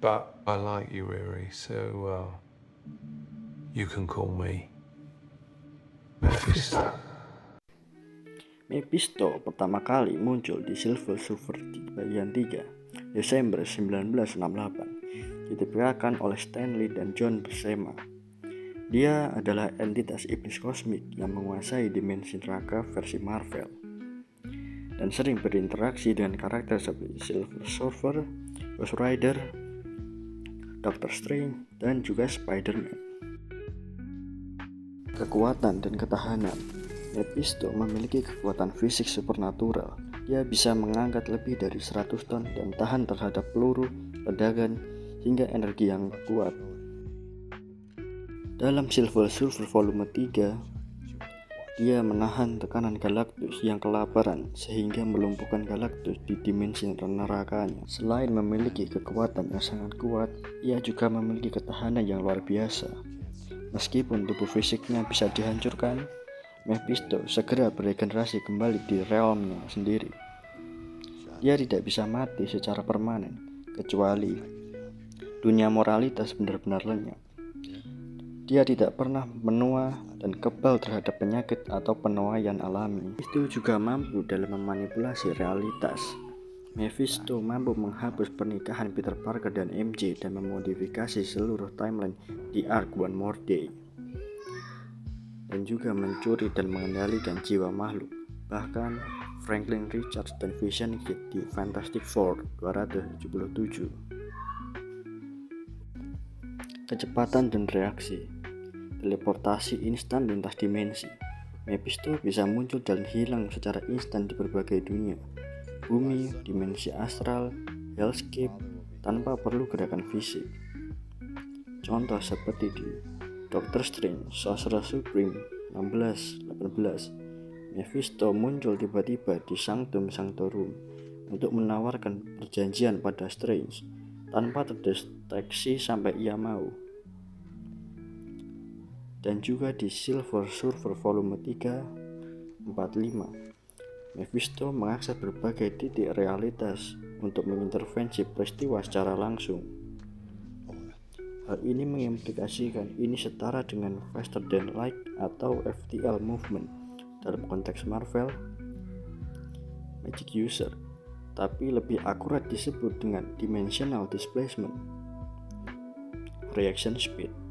But I like you, Riri, so you can call me Mephisto. Mephisto pertama kali muncul di Silver Surfer di bagian 3, Desember 1968, diterbitkan oleh Stan Lee dan John Buscema. Dia adalah entitas iblis kosmik yang menguasai dimensi neraka versi Marvel dan sering berinteraksi dengan karakter seperti Silver Surfer, Ghost Rider, Doctor Strange, dan juga Spider-Man. Kekuatan dan ketahanan. Mephisto memiliki kekuatan fisik supernatural. Dia bisa mengangkat lebih dari 100 ton dan tahan terhadap peluru, ledakan, hingga energi yang kuat. Dalam Silver Surfer volume 3, dia menahan tekanan Galactus yang kelaparan sehingga melumpuhkan Galactus di dimensi nerakanya. Selain memiliki kekuatan yang sangat kuat, ia juga memiliki ketahanan yang luar biasa. Meskipun tubuh fisiknya bisa dihancurkan, Mephisto segera beregenerasi kembali di realmnya sendiri. Dia tidak bisa mati secara permanen, kecuali dunia moralitas benar-benar lenyap. Dia tidak pernah menua dan kebal terhadap penyakit atau penuaian alami. Itu juga mampu dalam memanipulasi realitas. Mephisto mampu menghapus pernikahan Peter Parker dan MJ dan memodifikasi seluruh timeline di Arc One More Day. Dan juga mencuri dan mengendalikan jiwa makhluk. Bahkan Franklin Richards dan Vision Kid di Fantastic Four 277. Kecepatan dan reaksi. Teleportasi instan lintas dimensi. Mephisto bisa muncul dan hilang secara instan di berbagai dunia, bumi, dimensi astral, hellscape, tanpa perlu gerakan fisik. Contoh seperti di Doctor Strange Sorcerer Supreme 1618, Mephisto muncul tiba-tiba di Sanctum Sanctorum untuk menawarkan perjanjian pada Strange tanpa terdeteksi sampai ia mau. Dan juga di Silver Surfer volume 3, 45, Mephisto mengakses berbagai titik realitas untuk mengintervensi peristiwa secara langsung. Hal ini mengimplikasikan ini setara dengan faster than light atau FTL movement dalam konteks Marvel Magic User, tapi lebih akurat disebut dengan dimensional displacement. Reaction speed.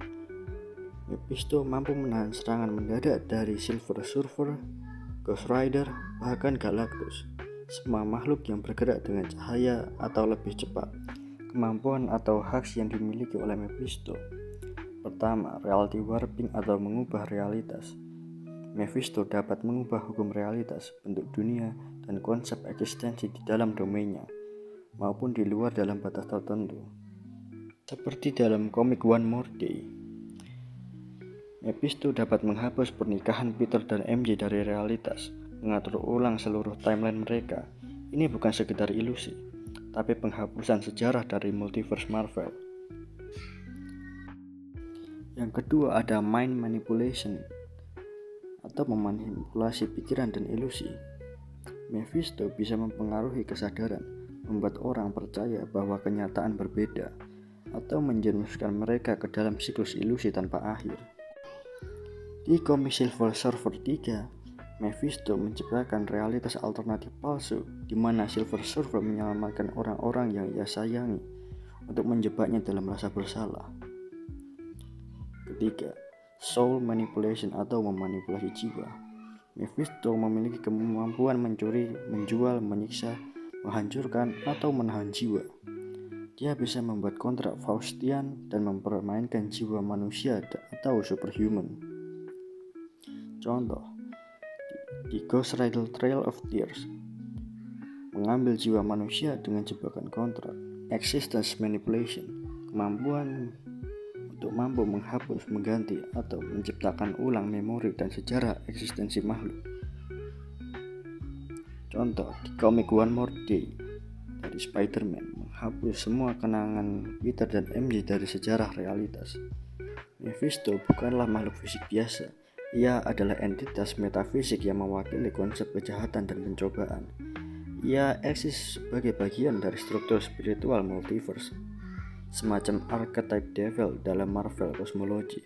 Mephisto mampu menahan serangan mendadak dari Silver Surfer, Ghost Rider, bahkan Galactus. Semua makhluk yang bergerak dengan cahaya atau lebih cepat. Kemampuan atau haks yang dimiliki oleh Mephisto. Pertama, reality warping atau mengubah realitas. Mephisto dapat mengubah hukum realitas, bentuk dunia, dan konsep eksistensi di dalam domainnya, maupun di luar dalam batas tertentu. Seperti dalam komik One More Day, Mephisto dapat menghapus pernikahan Peter dan MJ dari realitas, mengatur ulang seluruh timeline mereka. Ini bukan sekedar ilusi, tapi penghapusan sejarah dari multiverse Marvel. Yang kedua ada mind manipulation, atau memanipulasi pikiran dan ilusi. Mephisto bisa mempengaruhi kesadaran, membuat orang percaya bahwa kenyataan berbeda, atau menjerumuskan mereka ke dalam siklus ilusi tanpa akhir. Di komik Silver Surfer 3, Mephisto menciptakan realitas alternatif palsu di mana Silver Surfer menyelamatkan orang-orang yang ia sayangi untuk menjebaknya dalam rasa bersalah. Ketiga, soul manipulation atau memanipulasi jiwa. Mephisto memiliki kemampuan mencuri, menjual, menyiksa, menghancurkan, atau menahan jiwa. Dia bisa membuat kontrak Faustian dan mempermainkan jiwa manusia atau superhuman. Contoh, di Ghost Rider Trail of Tears, mengambil jiwa manusia dengan jebakan kontrak. Existence manipulation, kemampuan untuk mampu menghapus, mengganti, atau menciptakan ulang memori dan sejarah eksistensi makhluk. Contoh, di komik One More Day dari Spider-Man, menghapus semua kenangan Peter dan MJ dari sejarah realitas. Mephisto bukanlah makhluk fisik biasa. Ia adalah entitas metafisik yang mewakili konsep kejahatan dan pencobaan. Ia eksis sebagai bagian dari struktur spiritual multiverse. semacam archetype devil dalam Marvel kosmologi.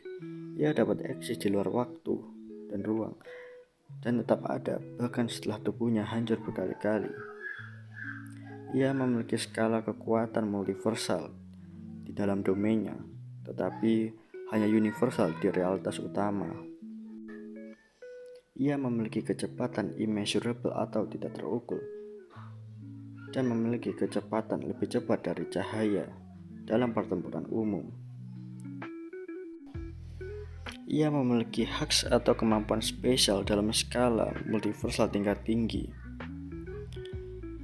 Ia dapat eksis di luar waktu dan ruang, dan tetap ada bahkan setelah tubuhnya hancur berkali-kali. Ia memiliki skala kekuatan multiversal di dalam domainnya, tetapi hanya universal di realitas utama. Ia memiliki kecepatan immeasurable atau tidak terukur, dan memiliki kecepatan lebih cepat dari cahaya dalam pertempuran umum. Ia memiliki haks atau kemampuan spesial dalam skala multiversal tingkat tinggi.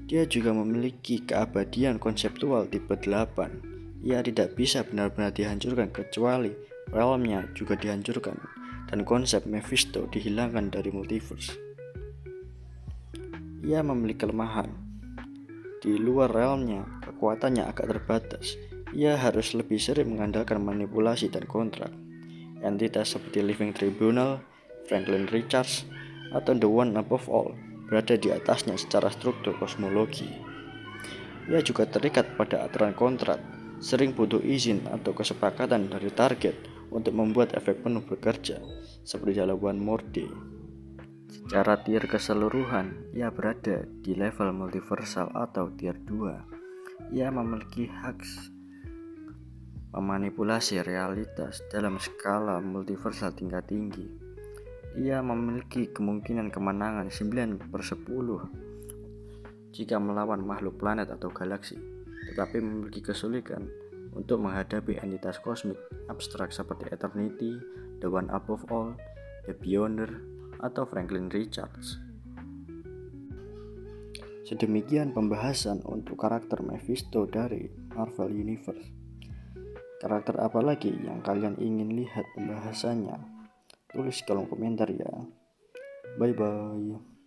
Dia juga memiliki keabadian konseptual tipe 8. Ia tidak bisa benar-benar dihancurkan kecuali realmnya juga dihancurkan dan konsep Mephisto dihilangkan dari multiverse. Ia memiliki kelemahan. Di luar realmnya, kekuatannya agak terbatas. Ia harus lebih sering mengandalkan manipulasi dan kontrak. Entitas seperti Living Tribunal, Franklin Richards, atau The One Above All berada di atasnya secara struktur kosmologi. Ia juga terikat pada aturan kontrak, sering butuh izin atau kesepakatan dari target untuk membuat efek penuh bekerja, seperti dalam One More Day. Secara tier keseluruhan, ia berada di level multiversal atau tier 2. Ia memiliki hak memanipulasi realitas dalam skala multiversal tingkat tinggi. Ia memiliki kemungkinan kemenangan 9/10 jika melawan makhluk planet atau galaksi, tetapi memiliki kesulitan untuk menghadapi entitas kosmik abstrak seperti Eternity, The One Above All, The Beyonder, atau Franklin Richards. Sedemikian pembahasan untuk karakter Mephisto dari Marvel Universe. Karakter apa lagi yang kalian ingin lihat pembahasannya? Tulis di kolom komentar ya. Bye bye.